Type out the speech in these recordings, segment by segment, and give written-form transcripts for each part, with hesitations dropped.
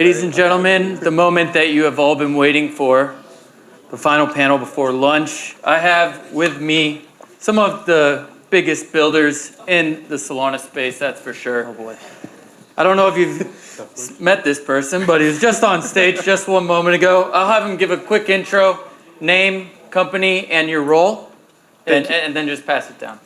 Ladies and gentlemen, the moment that you have all been waiting for, the final panel before lunch. I have with me some of the biggest builders in the Solana space, that's for sure. Oh boy. I don't know if you've met this person, but he was just on stage just one moment ago. I'll have him give a quick intro, name, company, and your role, and then just pass it down.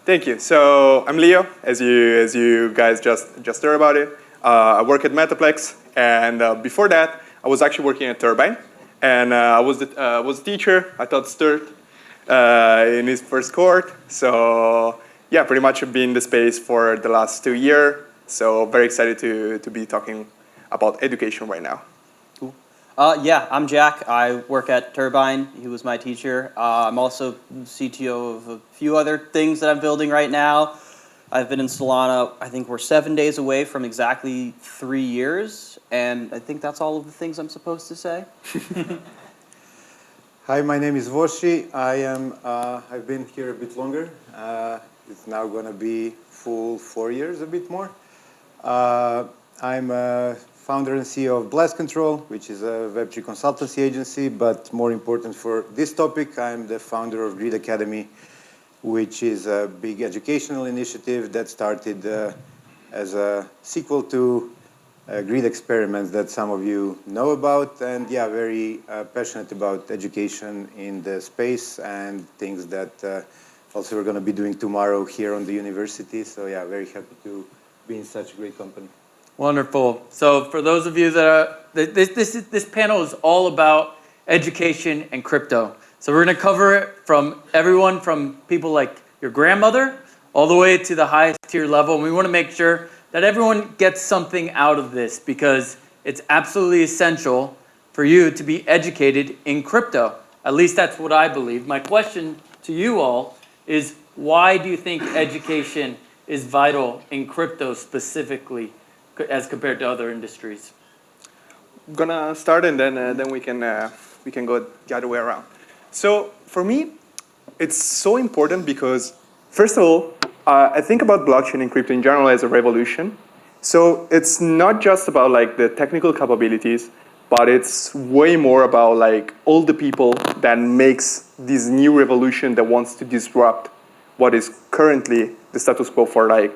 Thank you. So I'm Leo, as you guys just heard about it. I work at AthensDAOx, and before that, I was actually working at Turbine, and I was a teacher. I taught Sturt in his first cohort. So yeah, pretty much I've been in the space for the last 2 years. So very excited to be talking about education right now. Cool. Yeah, I'm Jack. I work at Turbine. He was my teacher. I'm also CTO of a few other things that I'm building right now. I've been in Solana, I think we're 7 days away from exactly 3 years, and I think that's all of the things I'm supposed to say. Hi, my name is Voshi. I've been here a bit longer. It's now going to be full 4 years, a bit more. I'm a founder and CEO of Blast Control, which is a Web3 consultancy agency, but more important for this topic, I'm the founder of Grid Academy, which is a big educational initiative that started as a sequel to Grid Experiments that some of you know about, and yeah, very passionate about education in the space and things that also we're going to be doing tomorrow here on the university. So yeah, very happy to be in such a great company. Wonderful. So for those of you that are, this panel is all about education and crypto. So we're going to cover it from everyone from people like your grandmother all the way to the highest tier level. And we want to make sure that everyone gets something out of this because it's absolutely essential for you to be educated in crypto. At least that's what I believe. My question to you all is, why do you think education is vital in crypto specifically as compared to other industries? I'm gonna start, and then we can go the other way around. So for me, it's so important because, first of all, I think about blockchain and crypto in general as a revolution. So it's not just about like the technical capabilities, but it's way more about like all the people that makes this new revolution that wants to disrupt what is currently the status quo for like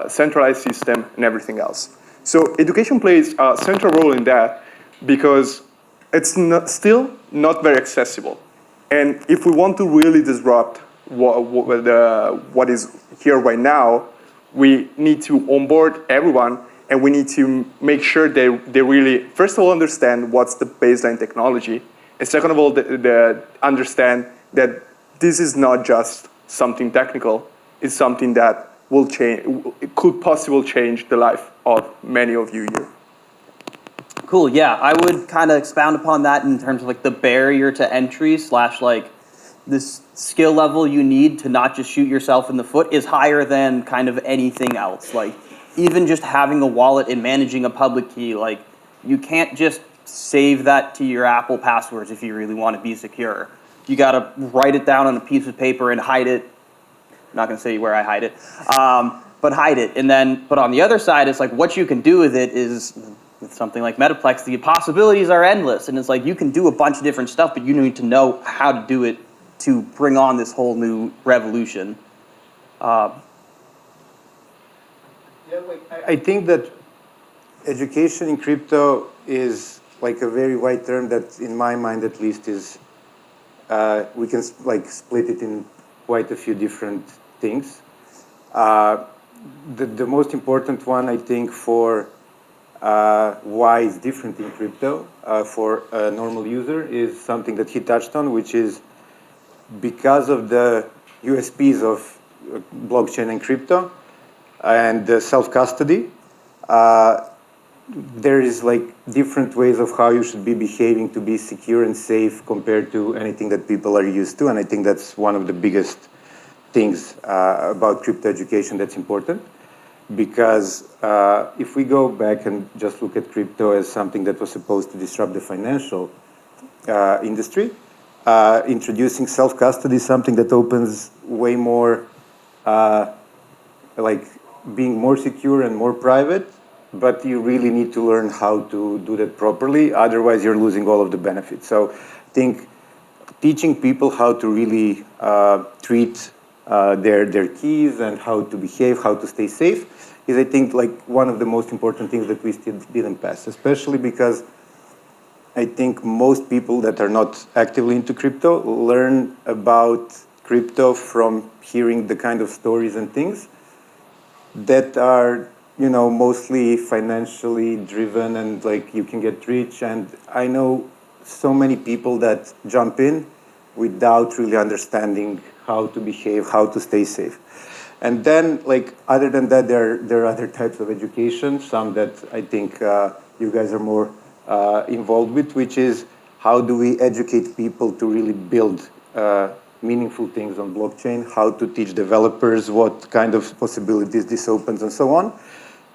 centralized system and everything else. So education plays a central role in that because it's still not very accessible. And if we want to really disrupt what is here right now, we need to onboard everyone, and we need to make sure they really, first of all, understand what's the baseline technology, and second of all, they understand that this is not just something technical, it's something that will change, it could possibly change the life of many of you here. Cool, yeah, I would kind of expound upon that in terms of like the barrier to entry / like this skill level you need to not just shoot yourself in the foot is higher than kind of anything else. Like even just having a wallet and managing a public key, like you can't just save that to your Apple passwords if you really want to be secure. You got to write it down on a piece of paper and hide it. I'm not going to say where I hide it, but hide it. And then, but on the other side, it's like what you can do with it is, with something like Metaplex, the possibilities are endless. And it's like you can do a bunch of different stuff, but you need to know how to do it to bring on this whole new revolution. I think that education in crypto is like a very wide term that, in my mind at least, is we can like split it in quite a few different things. The most important one, I think, for why it's different in crypto for a normal user is something that he touched on, which is because of the USPs of blockchain and crypto and the self-custody, there is like different ways of how you should be behaving to be secure and safe compared to anything that people are used to. And I think that's one of the biggest things about crypto education that's important. Because if we go back and just look at crypto as something that was supposed to disrupt the financial industry, introducing self-custody is something that opens way more, like being more secure and more private but you really need to learn how to do that properly. Otherwise, you're losing all of the benefits. So I think teaching people how to really treat their keys and how to behave, how to stay safe, is I think like one of the most important things that we still didn't pass, especially because I think most people that are not actively into crypto learn about crypto from hearing the kind of stories and things that are, you know, mostly financially driven and like you can get rich. And I know so many people that jump in without really understanding how to behave, how to stay safe. And then, like, other than that, there are other types of education, some that I think you guys are more involved with, which is how do we educate people to really build meaningful things on blockchain, how to teach developers what kind of possibilities this opens and so on.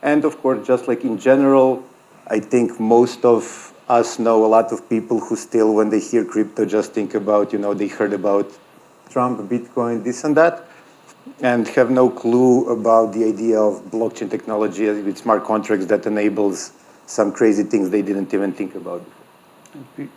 And of course, just like in general, I think most of us know a lot of people who still, when they hear crypto, just think about, you know, they heard about Trump, Bitcoin, this and that, and have no clue about the idea of blockchain technology with smart contracts that enables some crazy things they didn't even think about.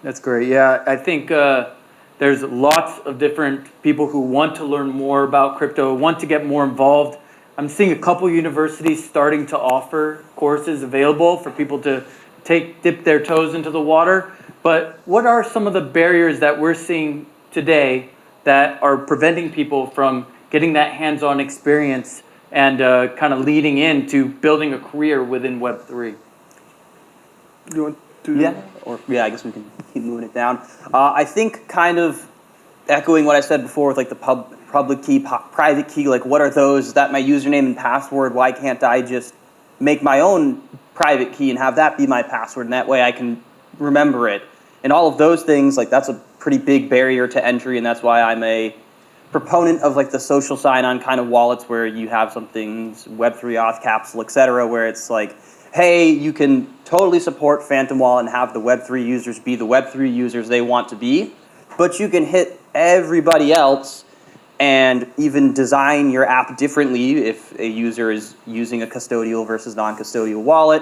That's great. Yeah, I think there's lots of different people who want to learn more about crypto, want to get more involved. I'm seeing a couple universities starting to offer courses available for people to dip their toes into the water. But what are some of the barriers that we're seeing today that are preventing people from getting that hands-on experience and kind of leading into building a career within Web3? You want to? Yeah, I guess we can keep moving it down. I think kind of echoing what I said before with like the public key, private key, like what are those? Is that my username and password? Why can't I just make my own private key and have that be my password? And that way I can remember it. And all of those things, like that's a pretty big barrier to entry. And that's why I'm a proponent of like the social sign-on kind of wallets where you have some things, Web3 auth capsule, et cetera, where it's like, hey, you can totally support Phantom Wallet and have the Web3 users be the Web3 users they want to be, but you can hit everybody else and even design your app differently if a user is using a custodial versus non-custodial wallet,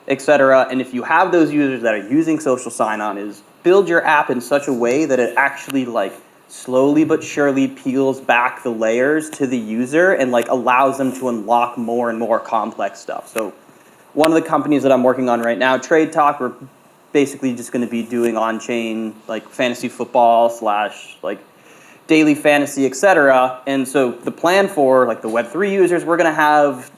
et cetera. And if you have those users that are using social sign-on, is build your app in such a way that it actually like slowly but surely peels back the layers to the user and like allows them to unlock more and more complex stuff. So one of the companies that I'm working on right now, Trade Talk, we're basically just going to be doing on-chain like fantasy football / like daily fantasy, etc. And so the plan for like the Web3 users, we're going to have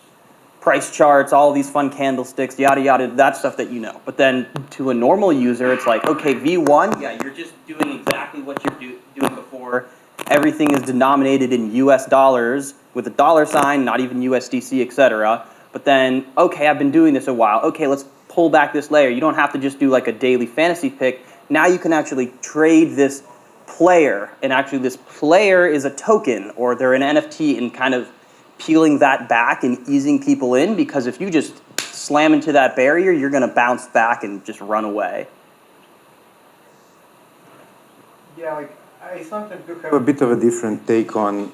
price charts, all these fun candlesticks, yada yada, that stuff that you know. But then to a normal user, it's like, okay, V1, yeah, you're just doing exactly what you're doing before. Everything is denominated in US dollars with a dollar sign, not even USDC, etc. But then, okay, I've been doing this a while. Okay, let's pull back this layer. You don't have to just do like a daily fantasy pick. Now you can actually trade this player, and actually this player is a token, or they're an NFT, and kind of peeling that back and easing people in, because if you just slam into that barrier, you're going to bounce back and just run away. Yeah, like I sometimes do have a bit of a different take on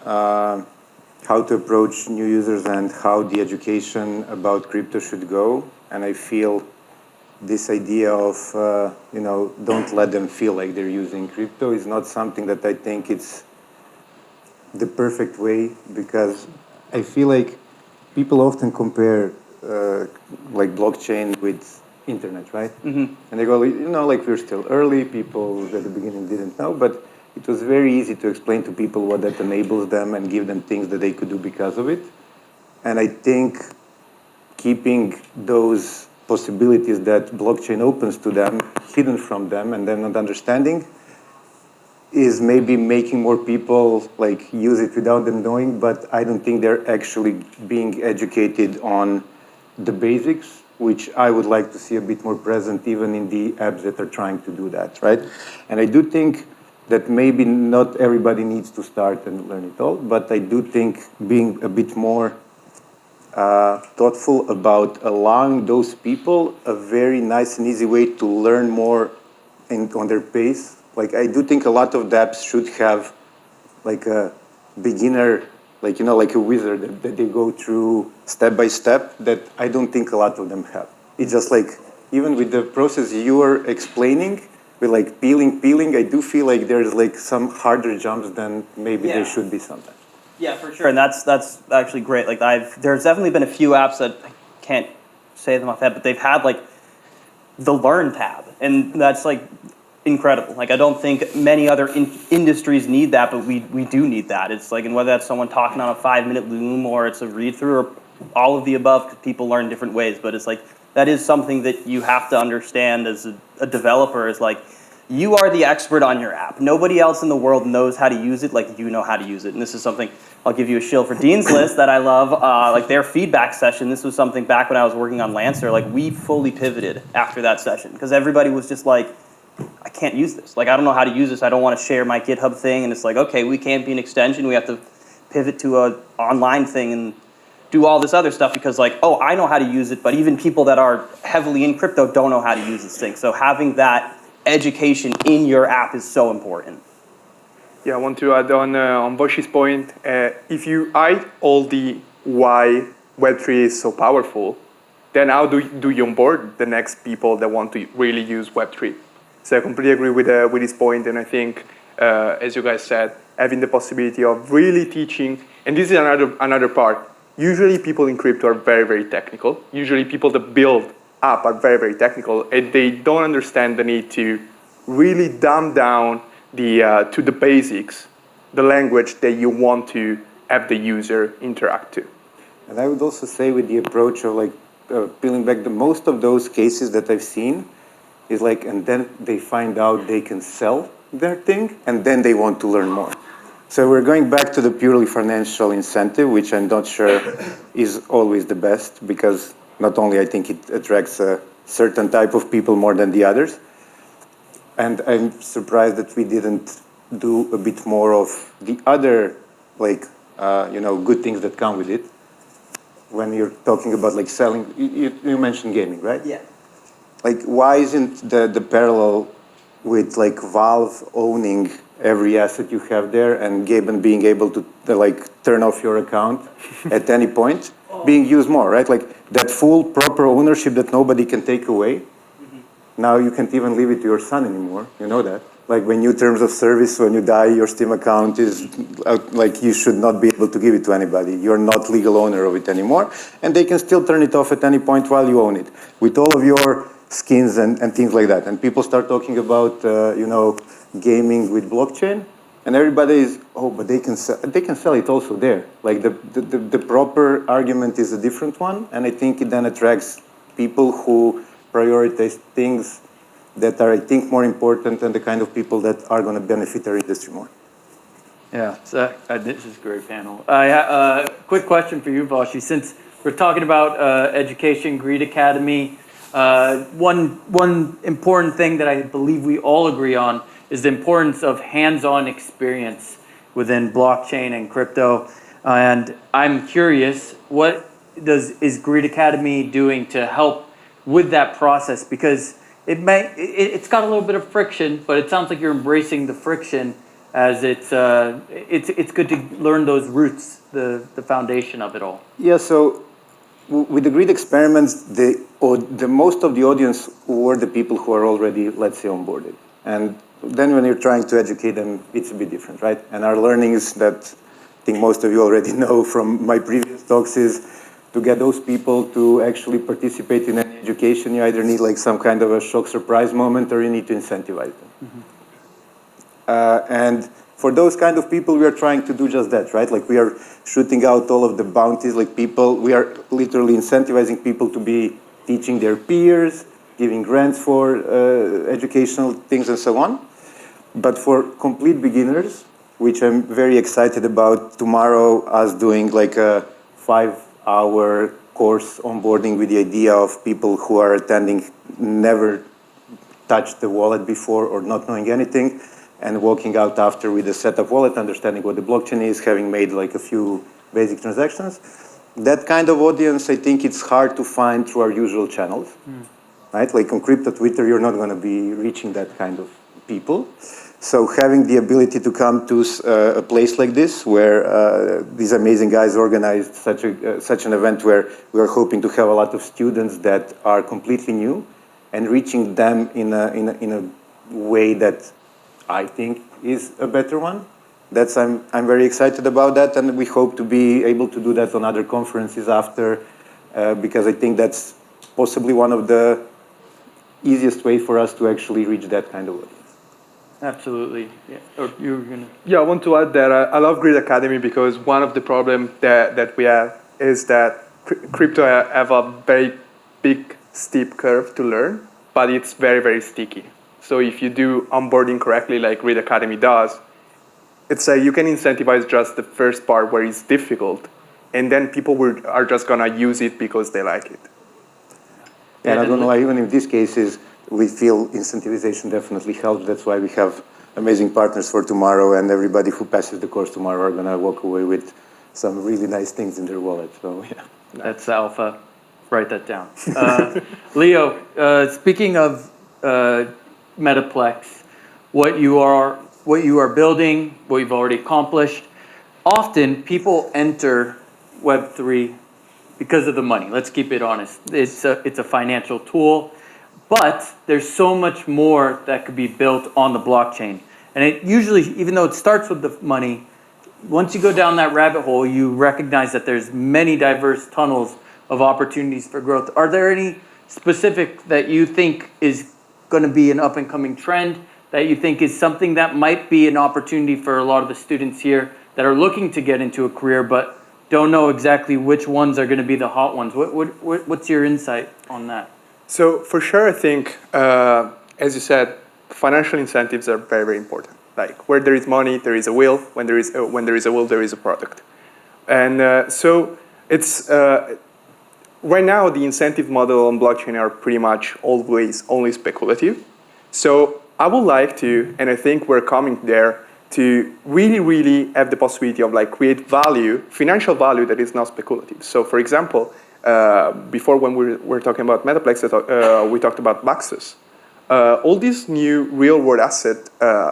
how to approach new users and how the education about crypto should go. And I feel this idea of, you know, don't let them feel like they're using crypto is not something that I think it's the perfect way, because I feel like people often compare like blockchain with internet, right? Mm-hmm. And they go, you know, like we're still early, people at the beginning didn't know, but it was very easy to explain to people what that enables them and give them things that they could do because of it. And I think keeping those possibilities that blockchain opens to them hidden from them and them not understanding is maybe making more people like use it without them knowing, but I don't think they're actually being educated on the basics, which I would like to see a bit more present even in the apps that are trying to do that, right? And I do think that maybe not everybody needs to start and learn it all, but I do think being a bit more thoughtful about allowing those people a very nice and easy way to learn more on their pace. Like I do think a lot of dApps should have like a beginner like, you know, like a wizard that they go through step by step that I don't think a lot of them have. It's just like, even with the process you are explaining, with like peeling, I do feel like there's like some harder jumps than maybe there should be sometimes. Yeah, for sure, and that's actually great. Like there's definitely been a few apps that I can't say them off the head, but they've had like the Learn tab, and that's like incredible. Like I don't think many other industries need that, but we do need that. It's like, and whether that's someone talking on a 5-minute Loom or it's a read through or all of the above, because people learn different ways. But it's like that is something that you have to understand as a developer. Is like, you are the expert on your app. Nobody else in the world knows how to use it like you know how to use it. And this is something, I'll give you a shill for Dean's List that I love. Like their feedback session, this was something back when I was working on Lancer, like we fully pivoted after that session because everybody was just like, I can't use this. Like, I don't know how to use this. I don't want to share my GitHub thing. And it's like, okay, we can't be an extension. We have to pivot to a online thing and do all this other stuff because like, oh, I know how to use it, but even people that are heavily in crypto don't know how to use this thing. So having that education in your app is so important. Yeah, I want to add on Boshi's point. If you hide all the why Web3 is so powerful, then how do you onboard the next people that want to really use Web3? So I completely agree with his point, and I think, as you guys said, having the possibility of really teaching, and this is another part. Usually people in crypto are very, very technical. Usually people that build app are very, very technical, and they don't understand the need to really dumb down to the basics, the language that you want to have the user interact to. And I would also say with the approach of like peeling back, the most of those cases that I've seen is like, and then they find out they can sell their thing, and then they want to learn more. So we're going back to the purely financial incentive, which I'm not sure is always the best, because not only I think it attracts a certain type of people more than the others, and I'm surprised that we didn't do a bit more of the other, like, good things that come with it. When you're talking about like selling, you mentioned gaming, right? Yeah. Like, why isn't the parallel with like Valve owning every asset you have there and Gaben being able to like turn off your account at any point being used more, right? Like that full proper ownership that nobody can take away. Mm-hmm. Now you can't even leave it to your son anymore. You know that? Like when new terms of service, when you die, your Steam account is like you should not be able to give it to anybody. You're not legal owner of it anymore. And they can still turn it off at any point while you own it with all of your skins and things like that. And people start talking about, gaming with blockchain. And everybody is, but they can sell it also there. Like the proper argument is a different one. And I think it then attracts people who prioritize things that are, I think, more important than the kind of people that are going to benefit our industry more. Yeah, so this is a great panel. A quick question for you, Vashi. Since we're talking about education, Greed Academy, one important thing that I believe we all agree on is the importance of hands-on experience within blockchain and crypto. And I'm curious, what is Greed Academy doing to help with that process? Because it's got a little bit of friction, but it sounds like you're embracing the friction as it's good to learn those roots, the foundation of it all. Yeah, so with the Greed experiments, the most of the audience were the people who are already, let's say, onboarded. And then when you're trying to educate them, it's a bit different, right? And our learnings that I think most of you already know from my previous talks is to get those people to actually participate in any education, you either need like some kind of a shock surprise moment or you need to incentivize them. Mm-hmm. And for those kind of people, we are trying to do just that, right? Like we are shooting out all of the bounties, like we are literally incentivizing people to be teaching their peers, giving grants for educational things and so on. But for complete beginners, which I'm very excited about, tomorrow us doing like a 5-hour course onboarding with the idea of people who are attending never touched the wallet before or not knowing anything, and walking out after with a set of wallet, understanding what the blockchain is, having made like a few basic transactions. That kind of audience, I think it's hard to find through our usual channels, right? Like on crypto Twitter, you're not going to be reaching that kind of people. So having the ability to come to a place like this, where these amazing guys organized such an event, where we are hoping to have a lot of students that are completely new, and reaching them in a way that I think is a better one. I'm very excited about that, and we hope to be able to do that on other conferences after, because I think that's possibly one of the easiest way for us to actually reach that kind of audience. Absolutely. Yeah. Or you were gonna. Yeah, I want to add that I love Grid Academy because one of the problems that we have is that crypto have a very big, steep curve to learn, but it's very, very sticky. So if you do onboarding correctly, like Grid Academy does, it's like you can incentivize just the first part where it's difficult, and then people are just gonna use it because they like it. And I don't know why, even in these cases, we feel incentivization definitely helps. That's why we have amazing partners for tomorrow, and everybody who passes the course tomorrow are going to walk away with some really nice things in their wallet. So, yeah. That's alpha. Write that down. Leo, speaking of Metaplex, what you are building, what you've already accomplished, often people enter Web3 because of the money. Let's keep it honest. It's a financial tool, but there's so much more that could be built on the blockchain. And it usually, even though it starts with the money, once you go down that rabbit hole, you recognize that there's many diverse tunnels of opportunities for growth. Are there any specific that you think is going to be an up and coming trend, that you think is something that might be an opportunity for a lot of the students here that are looking to get into a career but don't know exactly which ones are going to be the hot ones? What's your insight on that? So for sure, I think, as you said, financial incentives are very, very important. Like where there is money, there is a will. When there is a will, there is a product. And so it's right now the incentive model on blockchain are pretty much always only speculative. So I would like to, and I think we're coming there, to really, really have the possibility of like create value, financial value that is not speculative. So for example, before when we were talking about Metaplex, we talked about boxes. All this new real world asset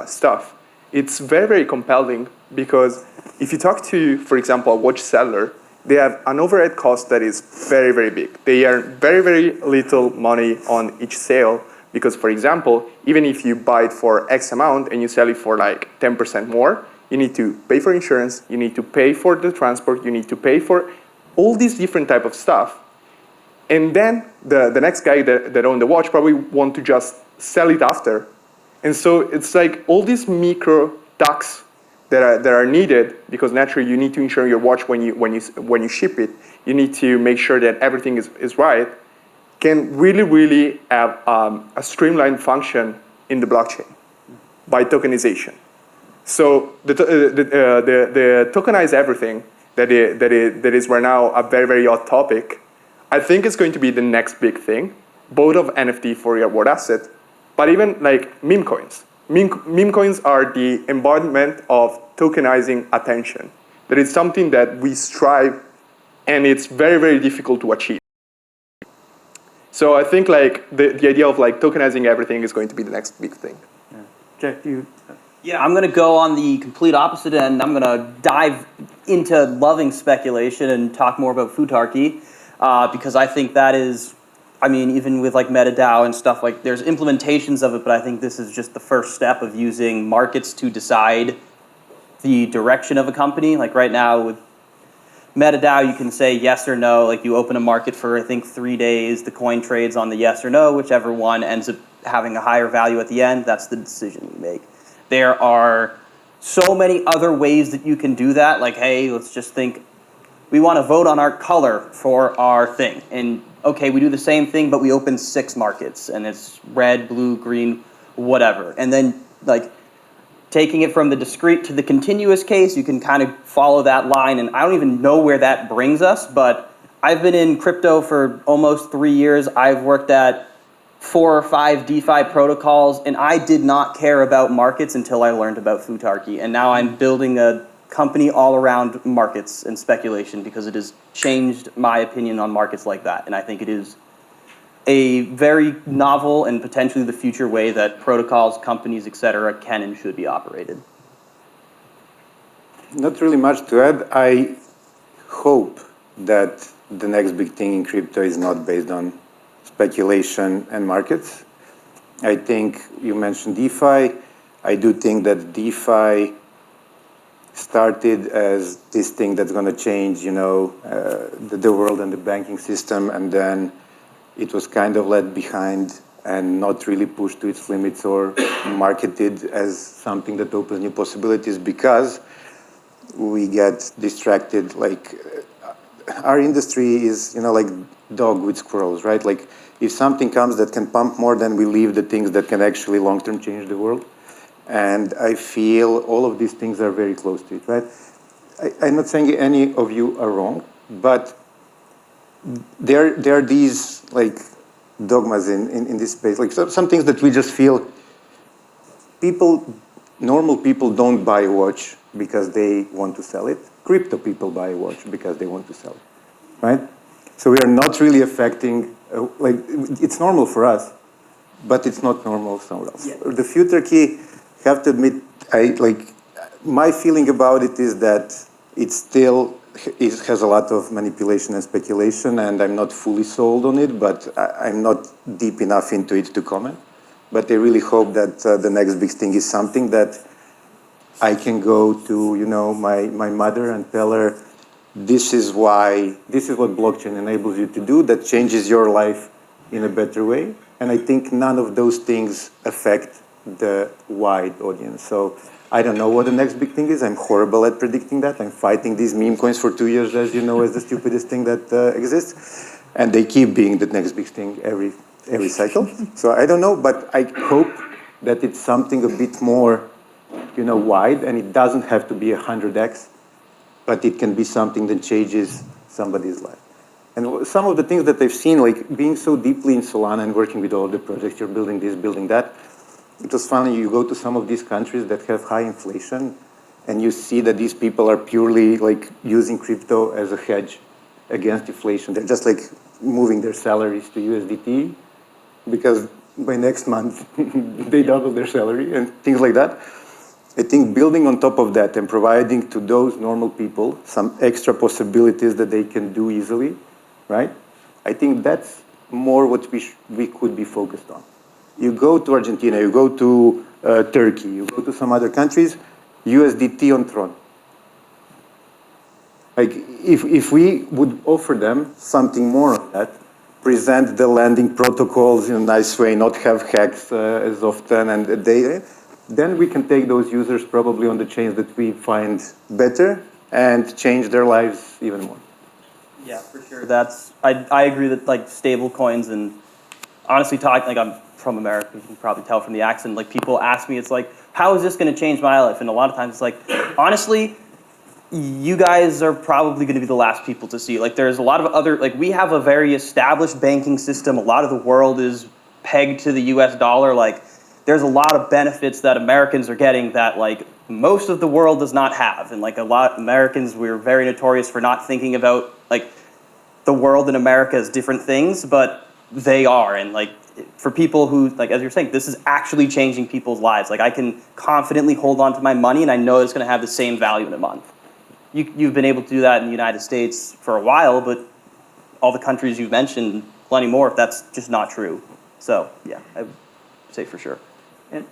stuff, it's very, very compelling because if you talk to, for example, a watch seller, they have an overhead cost that is very, very big. They earn very, very little money on each sale because, for example, even if you buy it for X amount and you sell it for like 10% more, you need to pay for insurance, you need to pay for the transport, you need to pay for all these different type of stuff. And then the next guy that owned the watch probably want to just sell it after. And so it's like all these micro tax that are needed because naturally you need to insure your watch when you ship it. You need to make sure that everything is right. Can really, really have a streamlined function in the blockchain by tokenization. So the tokenize everything that is right now a very, very hot topic, I think it's going to be the next big thing, both of NFT for real world asset, but even like meme coins. Meme coins are the embodiment of tokenizing attention. That is something that we strive, and it's very, very difficult to achieve. So I think like the idea of like tokenizing everything is going to be the next big thing. Yeah. Jack, do you? Yeah, I'm going to go on the complete opposite end. I'm going to dive into loving speculation and talk more about futarchy because I think that is, I mean, even with like MetaDAO and stuff, like there's implementations of it, but I think this is just the first step of using markets to decide the direction of a company. Like right now with MetaDAO, you can say yes or no. Like you open a market for, I think, 3 days. The coin trades on the yes or no. Whichever one ends up having a higher value at the end, that's the decision you make. There are so many other ways that you can do that. Like, hey, let's just think, we want to vote on our color for our thing. And okay, we do the same thing, but we open 6 markets. And it's red, blue, green, whatever. And then, like, taking it from the discrete to the continuous case, you can kind of follow that line. And I don't even know where that brings us, but I've been in crypto for almost 3 years. I've worked at 4 or 5 DeFi protocols, and I did not care about markets until I learned about futarchy. And now I'm building a company all around markets and speculation because it has changed my opinion on markets like that. And I think it is a very novel and potentially the future way that protocols, companies, etc., can and should be operated. Not really much to add. I hope that the next big thing in crypto is not based on speculation and markets. I think you mentioned DeFi. I do think that DeFi started as this thing that's going to change, the world and the banking system, and then it was kind of left behind and not really pushed to its limits or marketed as something that opens new possibilities because we get distracted. Like our industry is, like dog with squirrels, right? Like if something comes that can pump more, then we leave the things that can actually long-term change the world. And I feel all of these things are very close to it, right? I'm not saying any of you are wrong, but there are these like dogmas in this space. Like some things that we just feel normal people don't buy a watch because they want to sell it. Crypto people buy a watch because they want to sell it, right? So we are not really affecting, it's normal for us, but it's not normal somewhere else. Yeah. The future key, have to admit, my feeling about it is that it still has a lot of manipulation and speculation, and I'm not fully sold on it, but I'm not deep enough into it to comment. But I really hope that the next big thing is something that I can go to, my mother and tell her, this is what blockchain enables you to do that changes your life in a better way. And I think none of those things affect the wide audience. So I don't know what the next big thing is. I'm horrible at predicting that. I'm fighting these meme coins for 2 years, as you know, as the stupidest thing that exists. And they keep being the next big thing every cycle. So I don't know, but I hope that it's something a bit more, wide, and it doesn't have to be 100x, but it can be something that changes somebody's life. And some of the things that I've seen, like being so deeply in Solana and working with all the projects, you're building this, building that, it was funny, you go to some of these countries that have high inflation, and you see that these people are purely like using crypto as a hedge against inflation. They're just like moving their salaries to USDT because by next month they double their salary and things like that. I think building on top of that and providing to those normal people some extra possibilities that they can do easily, right? I think that's more what we could be focused on. You go to Argentina, you go to Turkey, you go to some other countries, USDT on Tron. Like if we would offer them something more of that, present the lending protocols in a nice way, not have hacks as often, and then we can take those users probably on the chains that we find better and change their lives even more. Yeah, for sure. I agree that like stable coins and honestly talking, like I'm from America, you can probably tell from the accent, like people ask me, it's like, how is this going to change my life? And a lot of times it's like, honestly, you guys are probably going to be the last people to see. Like there's a lot of other, like we have a very established banking system. A lot of the world is pegged to the US dollar. Like there's a lot of benefits that Americans are getting that like most of the world does not have. And like a lot of Americans, we're very notorious for not thinking about like the world in America as different things, but they are. And like for people who, like as you're saying, this is actually changing people's lives. Like I can confidently hold on to my money and I know it's going to have the same value in a month. You've been able to do that in the United States for a while, but all the countries you've mentioned, plenty more, that's just not true. So yeah, I would say for sure.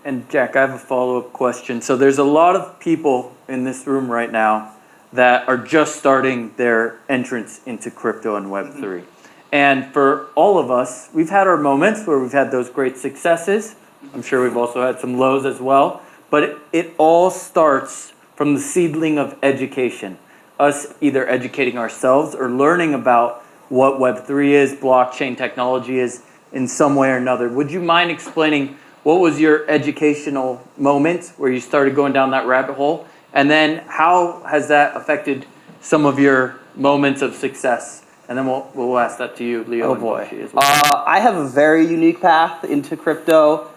And Jack, I have a follow-up question. So there's a lot of people in this room right now that are just starting their entrance into crypto and Web3. Mm-hmm. And for all of us, we've had our moments where we've had those great successes. I'm sure we've also had some lows as well. But it all starts from the seedling of education. Us either educating ourselves or learning about what Web3 is, blockchain technology is in some way or another. Would you mind explaining what was your educational moment where you started going down that rabbit hole? And then how has that affected some of your moments of success? And then we'll ask that to you, Leo. Oh boy. As well. I have a very unique path into crypto.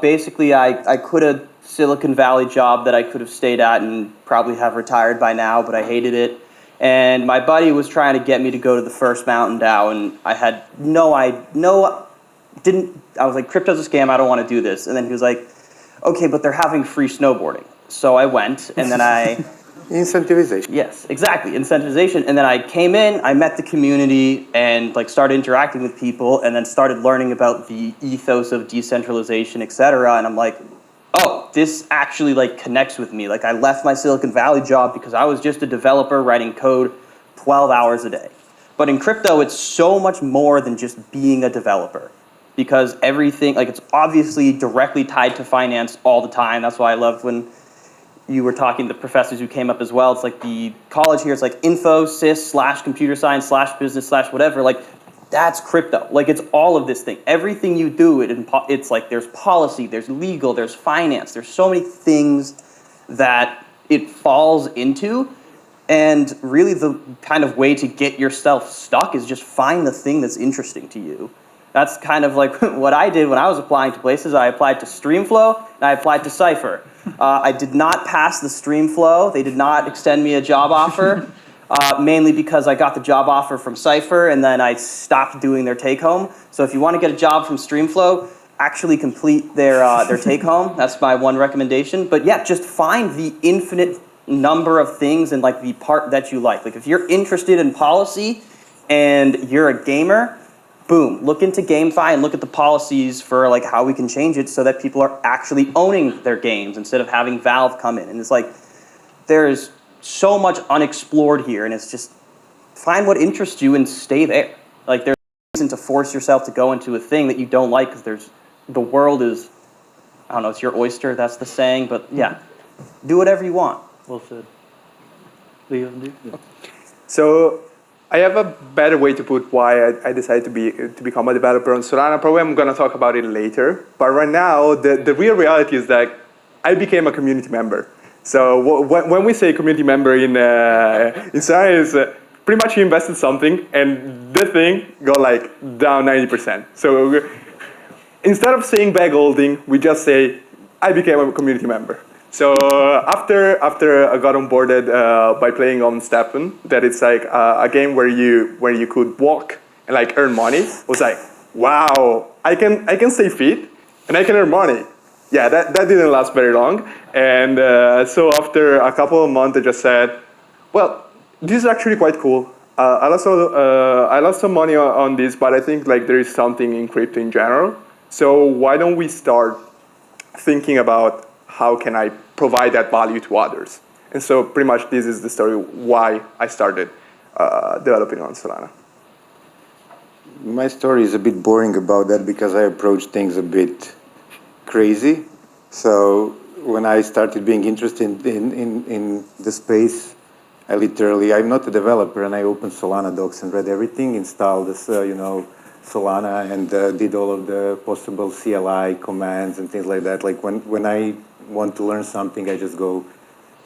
Basically, I quit a Silicon Valley job that I could have stayed at and probably have retired by now, but I hated it. And my buddy was trying to get me to go to the first Mountain DAO, and I had I was like, crypto's a scam, I don't want to do this. And then he was like, okay, but they're having free snowboarding. So I went, and then Incentivization. yes, exactly, incentivization. And then I came in, I met the community, and like started interacting with people, and then started learning about the ethos of decentralization, et cetera. And I'm like, oh, this actually like connects with me. Like I left my Silicon Valley job because I was just a developer writing code 12 hours a day. But in crypto, it's so much more than just being a developer, because everything, like it's obviously directly tied to finance all the time. That's why I loved when you were talking to the professors who came up as well. It's like the college here, it's like info, sys / computer science / business / whatever. Like that's crypto. Like it's all of this thing. Everything you do, it's like there's policy, there's legal, there's finance. There's so many things that it falls into. And really the kind of way to get yourself stuck is just find the thing that's interesting to you. That's kind of like what I did when I was applying to places. I applied to Streamflow and I applied to Cypher. I did not pass the Streamflow. They did not extend me a job offer, mainly because I got the job offer from Cypher and then I stopped doing their take-home. So if you want to get a job from Streamflow, actually complete their take-home. That's my one recommendation. But yeah, just find the infinite number of things and like the part that you like. Like if you're interested in policy and you're a gamer, boom, look into GameFi and look at the policies for like how we can change it so that people are actually owning their games instead of having Valve come in. And it's like, there's so much unexplored here, and it's just find what interests you and stay there. Like there's no reason to force yourself to go into a thing that you don't like, because the world is, I don't know, it's your oyster, that's the saying, but yeah, do whatever you want. Well said. Leo, do you? So I have a better way to put why I decided to become a developer on Solana. Probably I'm going to talk about it later. But right now, the real reality is that I became a community member. So when we say community member in Solana, is pretty much you invested something and the thing got like down 90%. So instead of saying bag holding, we just say I became a community member. So after I got onboarded by playing on Steppen, that it's like a game where you could walk and like earn money. I was like, wow, I can stay fit and I can earn money. Yeah, that didn't last very long. And so after a couple of months, I just said, well, this is actually quite cool. I lost some money on this, but I think like there is something in crypto in general. So why don't we start thinking about how can I provide that value to others? And so pretty much this is the story why I started developing on Solana. My story is a bit boring about that because I approach things a bit crazy. So when I started being interested in the space, I'm not a developer, and I opened Solana docs and read everything, installed this, Solana, and did all of the possible CLI commands and things like that. Like when I want to learn something, I just go.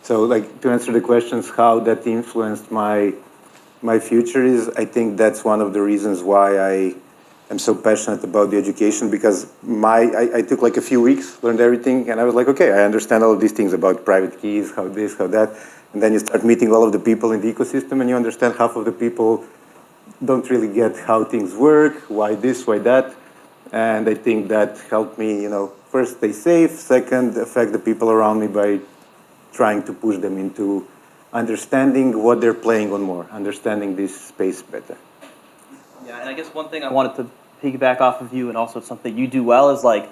So like to answer the questions, how that influenced my future is, I think that's one of the reasons why I am so passionate about the education, because I took like a few weeks, learned everything, and I was like, okay, I understand all of these things about private keys, how this, how that. And then you start meeting all of the people in the ecosystem, and you understand half of the people don't really get how things work, why this, why that. And I think that helped me, first stay safe, second, affect the people around me by trying to push them into understanding what they're playing on more, understanding this space better. Yeah, and I guess one thing I wanted to piggyback off of you, and also something you do well, is like,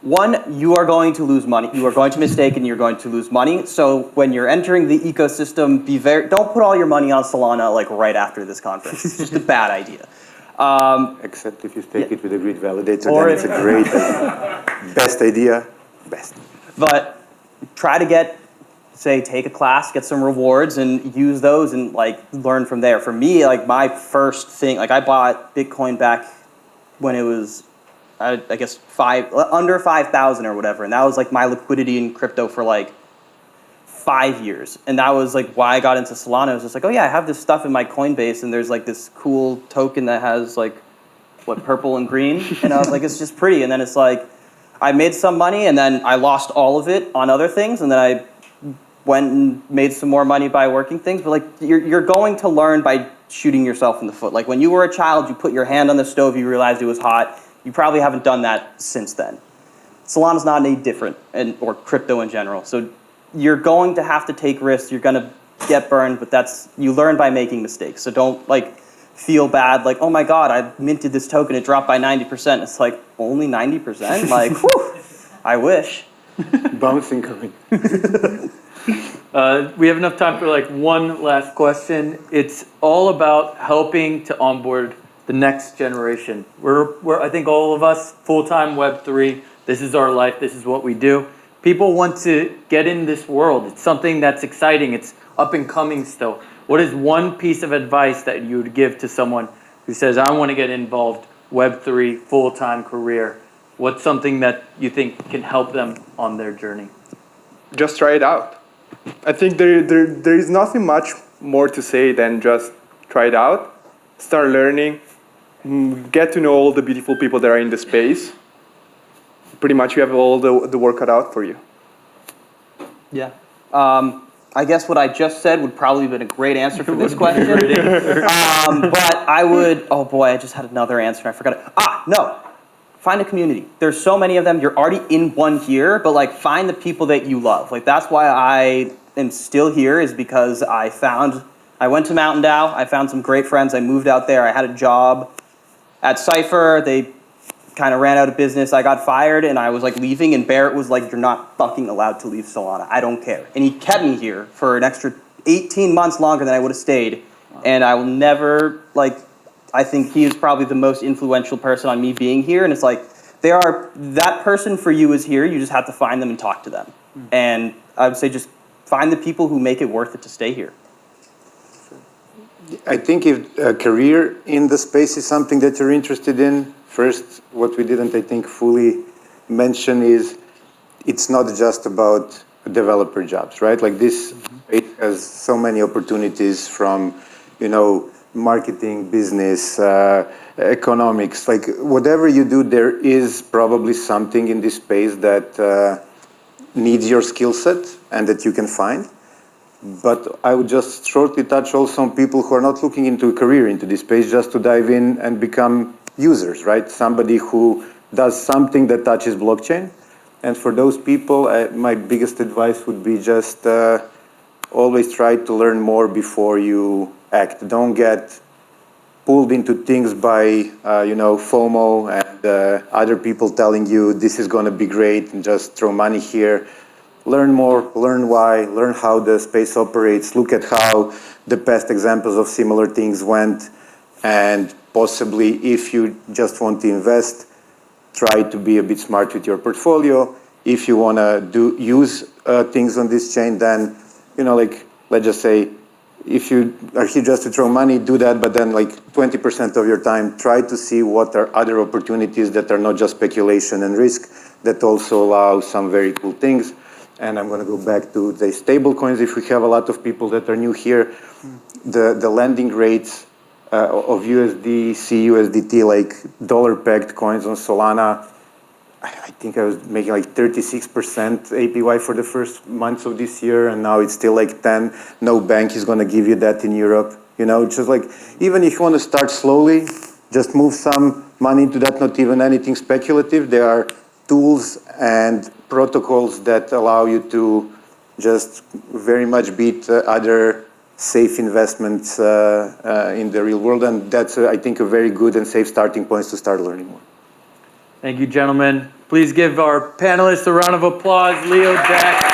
one, you are going to lose money. You are going to mistake and you're going to lose money. So when you're entering the ecosystem, don't put all your money on Solana like right after this conference. It's just a bad idea. Except if you stake it with a grid validator, then it's a great idea. Best idea, best. But try to take a class, get some rewards, and use those and like learn from there. For me, like my first thing, like I bought Bitcoin back when it was, I guess under 5,000 or whatever, and that was like my liquidity in crypto for like 5 years, and that was like why I got into Solana. I was just like, oh yeah, I have this stuff in my Coinbase, and there's like this cool token that has like purple and green, and I was like, it's just pretty. And then it's like I made some money, and then I lost all of it on other things, and then I went and made some more money by working things, but like you're going to learn by shooting yourself in the foot. Like when you were a child, you put your hand on the stove, you realized it was hot. You probably haven't done that since then. Solana's not any different, or crypto in general. So you're going to have to take risks. You're going to get burned, but you learn by making mistakes. So don't like feel bad, like, oh my God, I minted this token, it dropped by 90%. It's like, only 90%? Like, whew, I wish. Bouncing coming. We have enough time for like one last question. It's all about helping to onboard the next generation. We're I think all of us, full-time Web3, this is our life, this is what we do. People want to get in this world. It's something that's exciting, it's up and coming still. What is one piece of advice that you would give to someone who says, I want to get involved, Web3, full-time career? What's something that you think can help them on their journey? Just try it out. I think there is nothing much more to say than just try it out, start learning, get to know all the beautiful people that are in the space. Pretty much you have all the work cut out for you. Yeah. I guess what I just said would probably have been a great answer for this question. But I would, oh boy, I just had another answer. I forgot it. No. Find a community. There's so many of them. You're already in one here, but like find the people that you love. Like that's why I am still here, is because I went to AthensDAO. I found some great friends. I moved out there. I had a job at Cypher. They kind of ran out of business. I got fired and I was like leaving, and Barrett was like, you're not fucking allowed to leave Solana. I don't care. And he kept me here for an extra 18 months longer than I would have stayed. And I will never, like, I think he is probably the most influential person on me being here. And it's like, that person for you is here. You just have to find them and talk to them. And I would say just find the people who make it worth it to stay here. I think if a career in the space is something that you're interested in, first, what we didn't, I think, fully mention is it's not just about developer jobs, right? Like this, it has so many opportunities from, marketing, business, economics, like whatever you do, there is probably something in this space that needs your skill set and that you can find. But I would just shortly touch also on people who are not looking into a career into this space, just to dive in and become users, right? Somebody who does something that touches blockchain. And for those people, my biggest advice would be just always try to learn more before you act. Don't get pulled into things by, FOMO and other people telling you this is going to be great and just throw money here. Learn more, learn why, learn how the space operates, look at how the past examples of similar things went, and possibly if you just want to invest, try to be a bit smart with your portfolio. If you want to use things on this chain, then, let's just say, if you are here just to throw money, do that, but then 20% of your time, try to see what are other opportunities that are not just speculation and risk, that also allow some very cool things. And I'm going to go back to the stable coins. If we have a lot of people that are new here, the lending rates of USD, CUSDT, like dollar-pegged coins on Solana, I think I was making 36% APY for the first months of this year, and now it's still 10. No bank is going to give you that in Europe. Just even if you want to start slowly, just move some money into that, not even anything speculative. There are tools and protocols that allow you to just very much beat other safe investments in the real world. And that's, I think, a very good and safe starting point to start learning more. Thank you, gentlemen. Please give our panelists a round of applause. Leo, Jack,